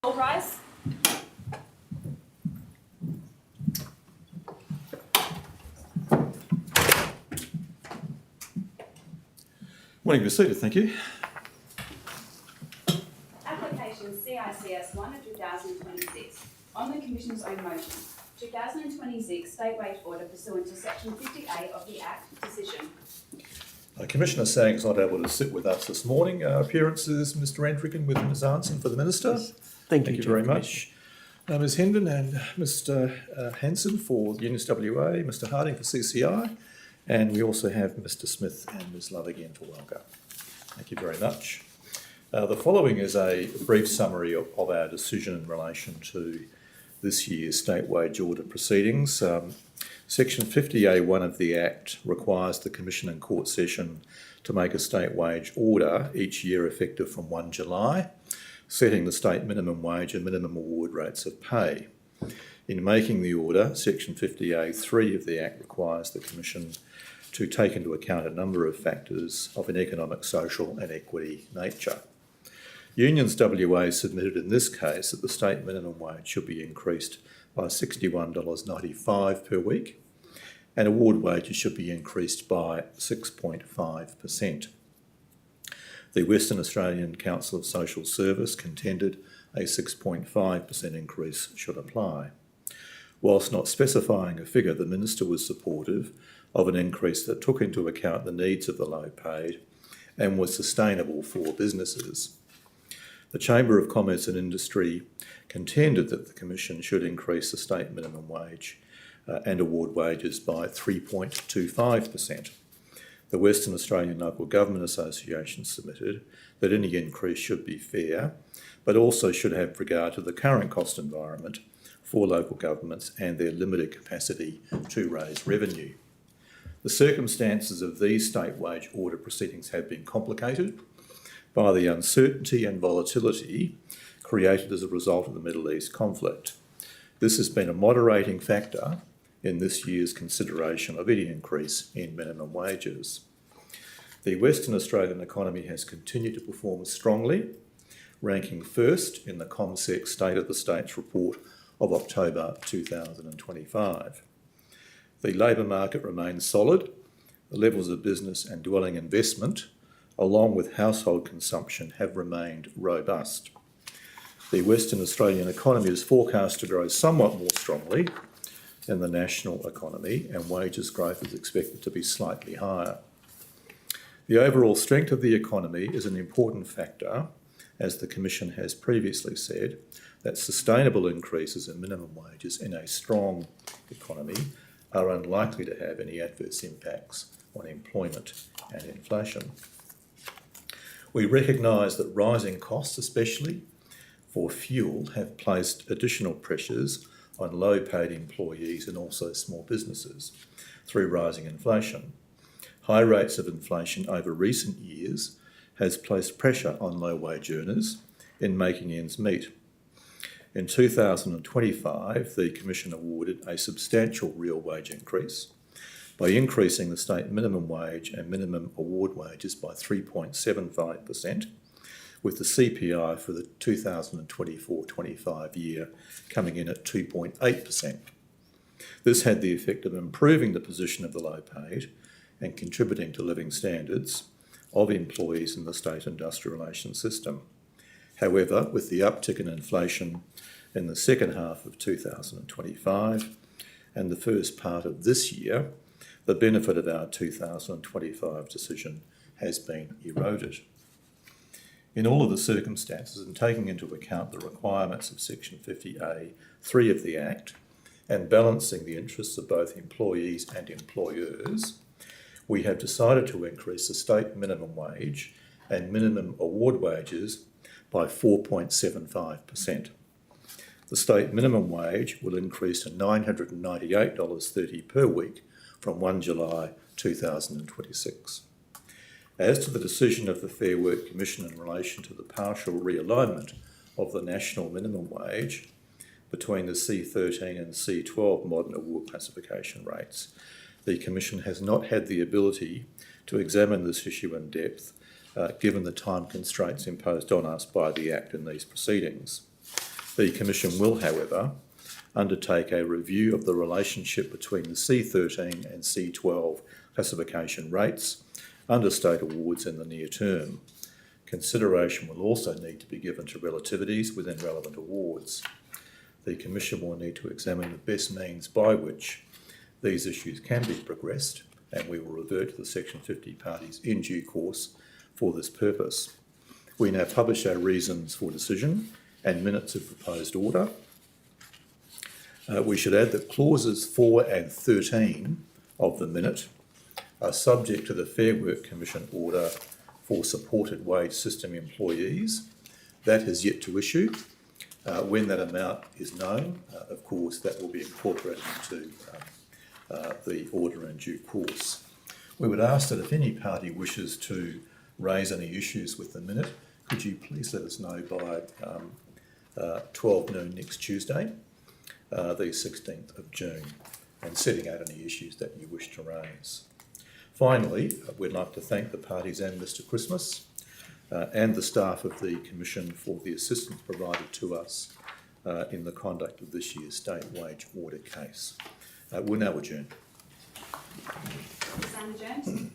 All rise. Morning, be seated, thank you. Application CICS 100,026 on the Commission's own motion. 2026 State Wage Order pursuant to Section 50A of the Act. Decision. Commissioner Sang is not able to sit with us this morning. Appearances, Mr Andrigan with Ms Arnson for the Minister. Yes. Thank you very much. Ms Hendon and Mr Hanson for the UNSWA, Mr Harding for CCI, and we also have Mr Smith and Ms Love again for Welco. Thank you very much. The following is a brief summary of our decision in relation to this year's State Wage Order proceedings. Section 50A1 of the Act requires the Commission and Court Session to make a State Wage Order each year effective from 1 July, setting the state minimum wage and minimum award rates of pay. In making the order, Section 50A3 of the Act requires the Commission to take into account a number of factors of an economic, social and equity nature. Unions WA submitted in this case that the state minimum wage should be increased by $61.95 per week and award wages should be increased by 6.5%. The Western Australian Council of Social Service contended a 6.5% increase should apply. Whilst not specifying a figure, the Minister was supportive of an increase that took into account the needs of the low paid and was sustainable for businesses. The Chamber of Commerce and Industry contended that the Commission should increase the state minimum wage and award wages by 3.25%. The Western Australian Local Government Association submitted that any increase should be fair, but also should have regard to the current cost environment for local governments and their limited capacity to raise revenue. The circumstances of these state wage order proceedings have been complicated by the uncertainty and volatility created as a result of the Middle East conflict. This has been a moderating factor in this year's consideration of any increase in minimum wages. The Western Australian economy has continued to perform strongly, ranking first in the ComSec State of the States report of October 2025. The labour market remains solid. The levels of business and dwelling investment, along with household consumption, have remained robust. The Western Australian economy is forecast to grow somewhat more strongly than the national economy, and wages growth is expected to be slightly higher. The overall strength of the economy is an important factor, as the Commission has previously said, that sustainable increases in minimum wages in a strong economy are unlikely to have any adverse impacts on employment and inflation. We recognise that rising costs, especially for fuel, have placed additional pressures on low-paid employees and also small businesses through rising inflation. High rates of inflation over recent years has placed pressure on low-wage earners in making ends meet. In 2025, the Commission awarded a substantial real wage increase by increasing the state minimum wage and minimum award wages by 3.75%, with the CPI for the 2024-25 year coming in at 2.8%. This had the effect of improving the position of the low paid and contributing to living standards of employees in the state industrial relations system. However, with the uptick in inflation in the second half of 2025 and the first part of this year, the benefit of our 2025 decision has been eroded. In all of the circumstances, and taking into account the requirements of Section 50A3 of the Act and balancing the interests of both employees and employers, we have decided to increase the state minimum wage and minimum award wages by 4.75%. The state minimum wage will increase to $998.30 per week from 1 July 2026. As to the decision of the Fair Work Commission in relation to the partial realignment of the national minimum wage between the C13 and C12 modern award classification rates, the Commission has not had the ability to examine this issue in depth, given the time constraints imposed on us by the Act in these proceedings. The Commission will, however, undertake a review of the relationship between the C13 and C12 classification rates under state awards in the near term. Consideration will also need to be given to relativities within relevant awards. The Commission will need to examine the best means by which these issues can be progressed, and we will revert to the Section 50 parties in due course for this purpose. We now publish our reasons for decision and minutes of proposed order. We should add that clauses 4 and 13 of the minute are subject to the Fair Work Commission order for supported wage system employees. That has yet to issue. When that amount is known, of course, that will be incorporated into the order in due course. We would ask that if any party wishes to raise any issues with the minute, could you please let us know by 12 noon next Tuesday, the 16th of June, and setting out any issues that you wish to raise. Finally, we'd like to thank the parties and Mr Christmas and the staff of the Commission for the assistance provided to us in the conduct of this year's state wage order case. We'll now adjourn. Ms. Jones?